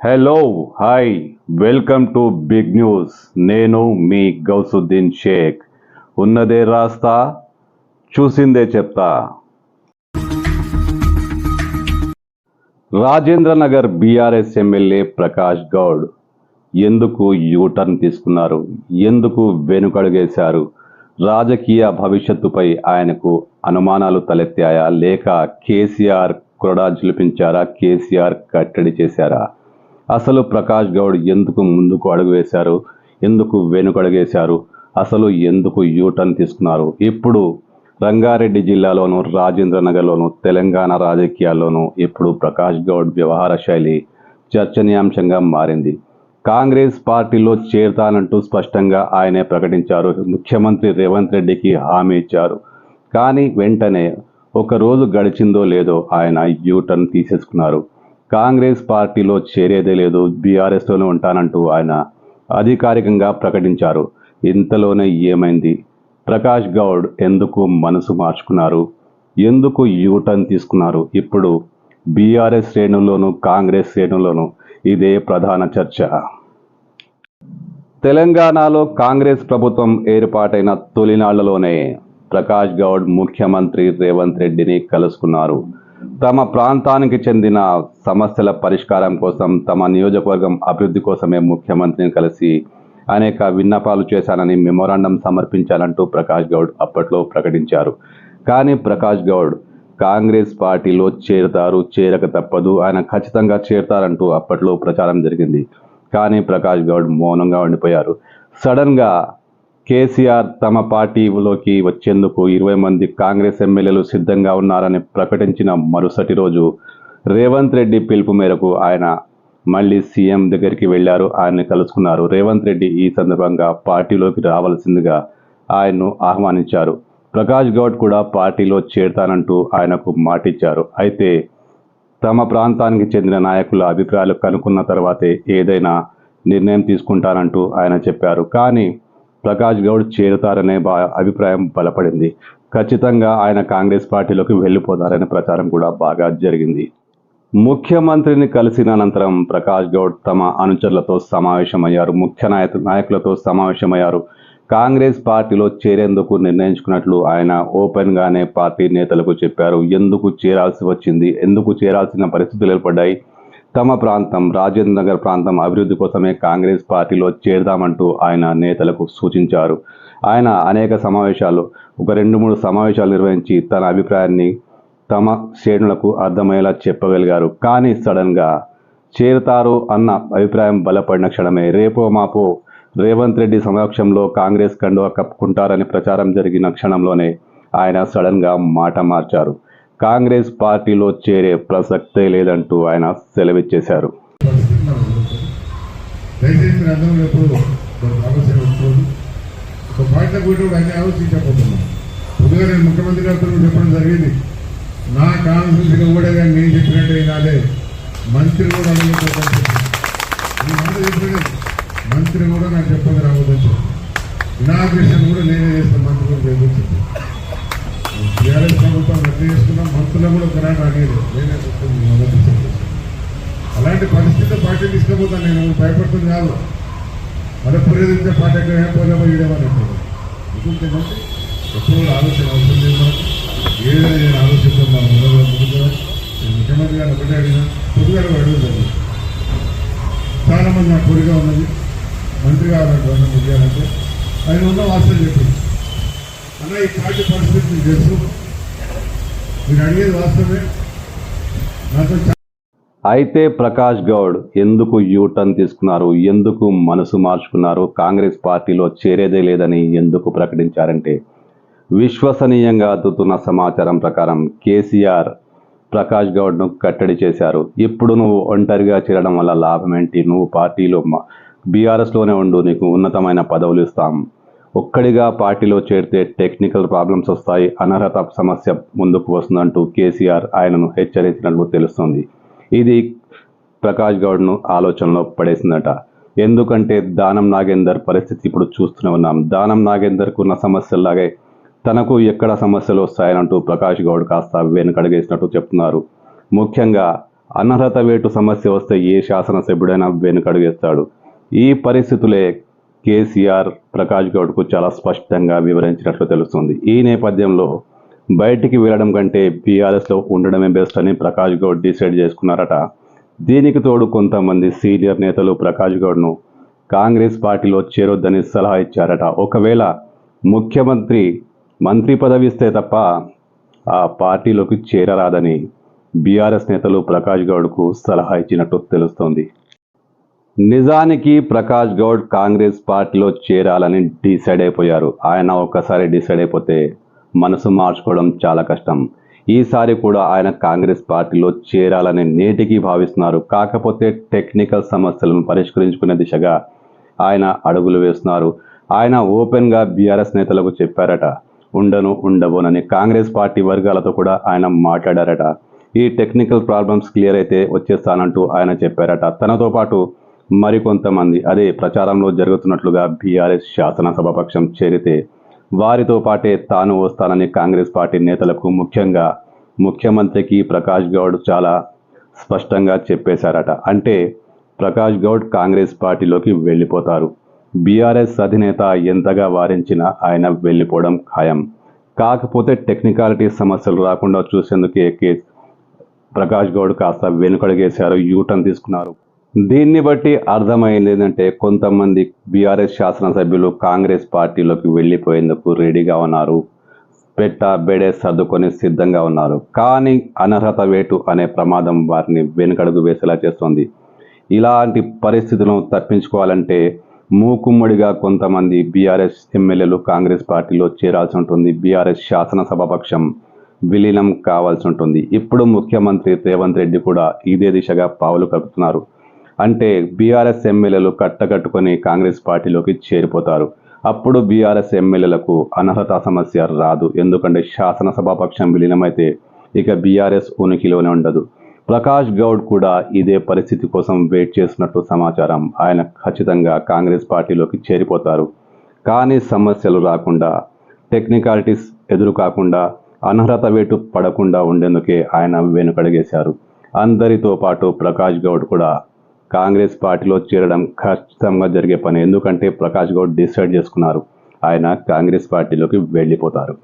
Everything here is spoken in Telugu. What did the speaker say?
Hello hi welcome to big news. నేను మీ గౌసుద్దీన్ షేక్. ఉన్నదే రాస్తా, చూసిందే చెప్తా. రాజేంద్ర నగర్ బీఆర్ఎస్ ఎమ్మెల్యే ప్రకాష్ గౌడ్ ఎందుకు యూటర్న్ తీసుకున్నారు, ఎందుకు వెనుకడుగేశారు? రాజకీయ భవిష్యత్తుపై ఆయనకు అనుమానాలు తలెత్తాయా, లేక కేసీఆర్ కొరడా జులిపించారా, కేసీఆర్ కట్టడి చేశారా? అసలు ప్రకాష్ గౌడ్ ఎందుకు ముందుకు అడుగు వేశారు, ఎందుకు వెనుకడుగేశారు, అసలు ఎందుకు యూటర్న్ తీసుకున్నారు? ఇప్పుడు రంగారెడ్డి జిల్లాలోను, రాజేంద్ర నగర్లోను, తెలంగాణ రాజకీయాల్లోనూ ఇప్పుడు ప్రకాష్ గౌడ్ వ్యవహార శైలి చర్చనీయాంశంగా మారింది. కాంగ్రెస్ పార్టీలో చేరతానంటూ స్పష్టంగా ఆయనే ప్రకటించారు. ముఖ్యమంత్రి రేవంత్ రెడ్డికి హామీ ఇచ్చారు. కానీ వెంటనే ఒకరోజు గడిచిందో లేదో ఆయన యూటర్న్ తీసేసుకున్నారు. కాంగ్రెస్ పార్టీలో చేరేదే లేదు, బీఆర్ఎస్లోనే ఉంటానంటూ ఆయన అధికారికంగా ప్రకటించారు. ఇంతలోనే ఏమైంది? ప్రకాష్ గౌడ్ ఎందుకు మనసు మార్చుకున్నారు, ఎందుకు యూటర్న్ తీసుకున్నారు? ఇప్పుడు బీఆర్ఎస్ శ్రేణుల్లోనూ కాంగ్రెస్ శ్రేణుల్లోనూ ఇదే ప్రధాన చర్చ. తెలంగాణలో కాంగ్రెస్ ప్రభుత్వం ఏర్పాటైన తొలినాళ్లలోనే ప్రకాష్ గౌడ్ ముఖ్యమంత్రి రేవంత్ రెడ్డిని కలుసుకున్నారు. తమ ప్రాంతానికి చెందిన సమస్యల పరిష్కారం కోసం, తమ నియోజకవర్గం అభివృద్ధి కోసమే ముఖ్యమంత్రిని కలిసి అనేక విన్నపాలు చేశానని మెమోరాండం సమర్పించాలంటూ ప్రకాష్ గౌడ్ అప్పట్లో ప్రకటించారు. కానీ ప్రకాష్ గౌడ్ కాంగ్రెస్ పార్టీలో చేరతారు, చేరక తప్పదు, ఆయన ఖచ్చితంగా చేరతారంటూ అప్పట్లో ప్రచారం జరిగింది. కానీ ప్రకాష్ గౌడ్ మౌనంగా ఉండిపోయారు. సడన్గా కేసీఆర్ తమ పార్టీలోకి వచ్చేందుకు 20 మంది కాంగ్రెస్ ఎమ్మెల్యేలు సిద్ధంగా ఉన్నారని ప్రకటించిన మరుసటి రోజు రేవంత్ రెడ్డి పిలుపు మేరకు ఆయన మళ్ళీ సీఎం దగ్గరికి వెళ్లారు, ఆయన్ని కలుసుకున్నారు. రేవంత్ రెడ్డి ఈ సందర్భంగా పార్టీలోకి రావాల్సిందిగా ఆయన్ను ఆహ్వానించారు. ప్రకాష్ గౌడ్ కూడా పార్టీలో చేరతానంటూ ఆయనకు మాటిచ్చారు. అయితే తమ ప్రాంతానికి చెందిన నాయకుల అభిప్రాయాలు కనుక్కున్న తర్వాతే ఏదైనా నిర్ణయం తీసుకుంటానంటూ ఆయన చెప్పారు. కానీ ప్రకాష్ గౌడ్ చేరుతారనే అభిప్రాయం బలపడింది. ఖచ్చితంగా ఆయన కాంగ్రెస్ పార్టీలోకి వెళ్ళిపోతారనే ప్రచారం కూడా బాగా జరిగింది. ముఖ్యమంత్రిని కలిసిన అనంతరం ప్రకాష్ గౌడ్ తమ అనుచరులతో సమావేశమయ్యారు, ముఖ్య నాయకులతో సమావేశమయ్యారు. కాంగ్రెస్ పార్టీలో చేరేందుకు నిర్ణయించుకున్నట్లు ఆయన ఓపెన్గానే పార్టీ నేతలకు చెప్పారు. ఎందుకు చేరాల్సి వచ్చింది, ఎందుకు చేరాల్సిన పరిస్థితులు ఏర్పడ్డాయి, తమ ప్రాంతం రాజేంద్ర నగర్ ప్రాంతం అభివృద్ధి కోసమే కాంగ్రెస్ పార్టీలో చేరదామంటూ ఆయన నేతలకు సూచించారు. ఆయన అనేక సమావేశాలు, ఒక 2-3 సమావేశాలు నిర్వహించి తన అభిప్రాయాన్ని తమ శ్రేణులకు అర్థమయ్యేలా చెప్పగలిగారు. కానీ సడన్గా చేరతారు అన్న అభిప్రాయం బలపడిన క్షణమే రేపో మాపో రేవంత్ రెడ్డి సమక్షంలో కాంగ్రెస్ కండువా కప్పుకుంటారని ప్రచారం జరిగిన క్షణంలోనే ఆయన సడన్గా మాట మార్చారు. కాంగ్రెస్ పార్టీలో చేరే ప్రసక్తే లేదంటూ ఆయన సెలవిచ్చేశారు. ముఖ్యమంత్రి గారితో చెప్పడం జరిగింది, నా కాన్స్టిట్యూన్సీగా కూడా కానీ నేను చెప్పినట్టు వినాలే, మంత్రి కూడా మంత్రి కూడా నాకు చెప్పదు రావద్దని చెప్పి ఇనాగ్రేషన్ కూడా నేనే చేస్తాను, మంత్రి కూడా చేయవచ్చు. టీఆర్ఎస్ ప్రభుత్వం రద్దు చేసుకున్నాం, మంత్రులు కూడా ఒకనాడు అడిగారు, నేనే చెప్తాను. అలాంటి పరిస్థితి పార్టీ తీసుకుపోతాను నేను, భయపడుతుంది కాదు. మళ్ళీ పురేదించే పార్టీ ఎక్కడ పోలేమో ఈడేమని అంటారు. ఎందుకంటే ఎప్పుడు ఆలోచన అవసరం లేదు మనకు. ఏదైనా నేను ఆలోచిస్తున్నాను. ముఖ్యమంత్రి గారు ఒకటే అడిగినా, పొద్దుగా అడుగుతాను. చాలా మంది నాకు కోరిక ఉన్నది, మంత్రి కావాలంటే ముఖ్యాలంటే ఆయన ఉన్న వాస్తవం చెప్పింది. అన్న ఈ పార్టీ పరిస్థితి మీకు తెలుసు, మీరు అడిగేది వాస్తవమే. నాతో అయితే ప్రకాష్ గౌడ్ ఎందుకు యూటర్న్ తీసుకున్నారు, ఎందుకు మనసు మార్చుకున్నారు, కాంగ్రెస్ పార్టీలో చేరేదే లేదని ఎందుకు ప్రకటించారంటే, విశ్వసనీయంగా అందుతున్న సమాచారం ప్రకారం కేసీఆర్ ప్రకాష్ గౌడ్ను కట్టడి చేశారు. ఇప్పుడు నువ్వు ఒంటరిగా చేరడం వల్ల లాభం ఏంటి, నువ్వు పార్టీలో బీఆర్ఎస్లోనే ఉండు, నీకు ఉన్నతమైన పదవులు ఇస్తాం, ఒక్కడిగా పార్టీలో చేరితే టెక్నికల్ ప్రాబ్లమ్స్ వస్తాయి, అనర్హత సమస్య ముందుకు వస్తుందంటూ కేసీఆర్ ఆయనను హెచ్చరించినట్లు తెలుస్తుంది. ఇది ప్రకాష్ గౌడ్ను ఆలోచనలో పడేసిందట. ఎందుకంటే దానం నాగేందర్ పరిస్థితి ఇప్పుడు చూస్తూనే ఉన్నాం. దానం నాగేందర్కు ఉన్న సమస్యలాగే తనకు ఎక్కడ సమస్యలు వస్తాయనంటూ ప్రకాష్ గౌడ్ కాస్త వెనుకడుగేసినట్టు చెప్తున్నారు. ముఖ్యంగా అనర్హత వేటు సమస్య వస్తే ఏ శాసనసభ్యుడైనా వెనుకడుగేస్తాడు. ఈ పరిస్థితులే కేసీఆర్ ప్రకాష్ గౌడ్కు చాలా స్పష్టంగా వివరించినట్లు తెలుస్తుంది. ఈ నేపథ్యంలో బయటికి వెళ్ళడం కంటే బీఆర్ఎస్లో ఉండడమే బెస్ట్ అని ప్రకాష్ గౌడ్ డిసైడ్ చేసుకున్నారట. దీనికి తోడు కొంతమంది సీనియర్ నేతలు ప్రకాష్ గౌడ్ను కాంగ్రెస్ పార్టీలో చేరొద్దని సలహా ఇచ్చారట. ఒకవేళ మంత్రి పదవి ఇస్తే తప్ప ఆ పార్టీలోకి చేరరాదని బీఆర్ఎస్ నేతలు ప్రకాష్ గౌడ్కు సలహా ఇచ్చినట్టు తెలుస్తోంది. నిజానికి ప్రకాష్ గౌడ్ కాంగ్రెస్ పార్టీలో చేరాలని డిసైడ్ అయిపోయారు. ఆయన ఒక్కసారి డిసైడ్ అయిపోతే మనసు మార్చుకోవడం చాలా కష్టం. ఈసారి కూడా ఆయన కాంగ్రెస్ పార్టీలో చేరాలని నేటికి భావిస్తున్నారు. కాకపోతే టెక్నికల్ సమస్యలను పరిష్కరించుకునే దిశగా ఆయన అడుగులు వేస్తున్నారు. ఆయన ఓపెన్గా బీఆర్ఎస్ నేతలకు చెప్పారట, ఉండబోనని. కాంగ్రెస్ పార్టీ వర్గాలతో కూడా ఆయన మాట్లాడారట. ఈ టెక్నికల్ ప్రాబ్లమ్స్ క్లియర్ అయితే వచ్చేస్తానంటూ ఆయన చెప్పారట. తనతో పాటు మరికొంతమంది అదే ప్రచారంలో జరుగుతున్నట్లుగా బీఆర్ఎస్ శాసనసభాపక్షం చేరితే వారితో పాటే తాను వస్తానని కాంగ్రెస్ పార్టీ నేతలకు, ముఖ్యంగా ముఖ్యమంత్రికి ప్రకాష్ గౌడ్ చాలా స్పష్టంగా చెప్పేశారట. అంటే ప్రకాష్ గౌడ్ కాంగ్రెస్ పార్టీలోకి వెళ్ళిపోతారు. బీఆర్ఎస్ అధినేత ఎంతగా వారించినా ఆయన వెళ్ళిపోవడం ఖాయం. కాకపోతే టెక్నికాలిటీ సమస్యలు రాకుండా చూసేందుకే ప్రకాష్ గౌడ్ కాస్త వెనుకడుగేశారు, యూటర్న్ తీసుకున్నారు. దీన్ని బట్టి అర్థమైంది ఏంటంటే కొంతమంది బీఆర్ఎస్ శాసనసభ్యులు కాంగ్రెస్ పార్టీలోకి వెళ్ళిపోయేందుకు రెడీగా ఉన్నారు. బెడే సర్దుకొని సిద్ధంగా ఉన్నారు. కానీ అనర్హత వేటు అనే ప్రమాదం వారిని వెనుకడుగు వేసేలా చేస్తోంది. ఇలాంటి పరిస్థితులను తప్పించుకోవాలంటే మూకుమ్మడిగా కొంతమంది బీఆర్ఎస్ ఎమ్మెల్యేలు కాంగ్రెస్ పార్టీలో చేరాల్సి ఉంటుంది. బీఆర్ఎస్ శాసనసభాపక్షం విలీనం కావాల్సి ఉంటుంది. ఇప్పుడు ముఖ్యమంత్రి రేవంత్ రెడ్డి కూడా ఇదే దిశగా పావులు కలుపుతున్నారు. అంటే బీఆర్ఎస్ ఎమ్మెల్యేలు కట్టకట్టుకొని కాంగ్రెస్ పార్టీలోకి చేరిపోతారు. అప్పుడు బీఆర్ఎస్ ఎమ్మెల్యేలకు అనర్హత సమస్య రాదు. ఎందుకంటే శాసనసభాపక్షం విలీనమైతే ఇక బీఆర్ఎస్ ఉనికిలోనే ఉండదు. ప్రకాష్ గౌడ్ కూడా ఇదే పరిస్థితి కోసం వెయిట్ చేస్తున్నట్టు సమాచారం. ఆయన ఖచ్చితంగా కాంగ్రెస్ పార్టీలోకి చేరిపోతారు. కానీ సమస్యలు రాకుండా, టెక్నికాలిటీస్ ఎదురు కాకుండా, అనర్హత వేటు పడకుండా ఉండేందుకే ఆయన వెనుకడుగేశారు. అందరితో పాటు ప్రకాష్ గౌడ్ కూడా కాంగ్రెస్ పార్టీలో చేరడం ఖచ్చితంగా జరిగే పని. ఎందుకంటే ప్రకాష్ గౌడ్ డిసైడ్ చేసుకున్నారు, ఆయన కాంగ్రెస్ పార్టీలోకి వెళ్ళిపోతారు.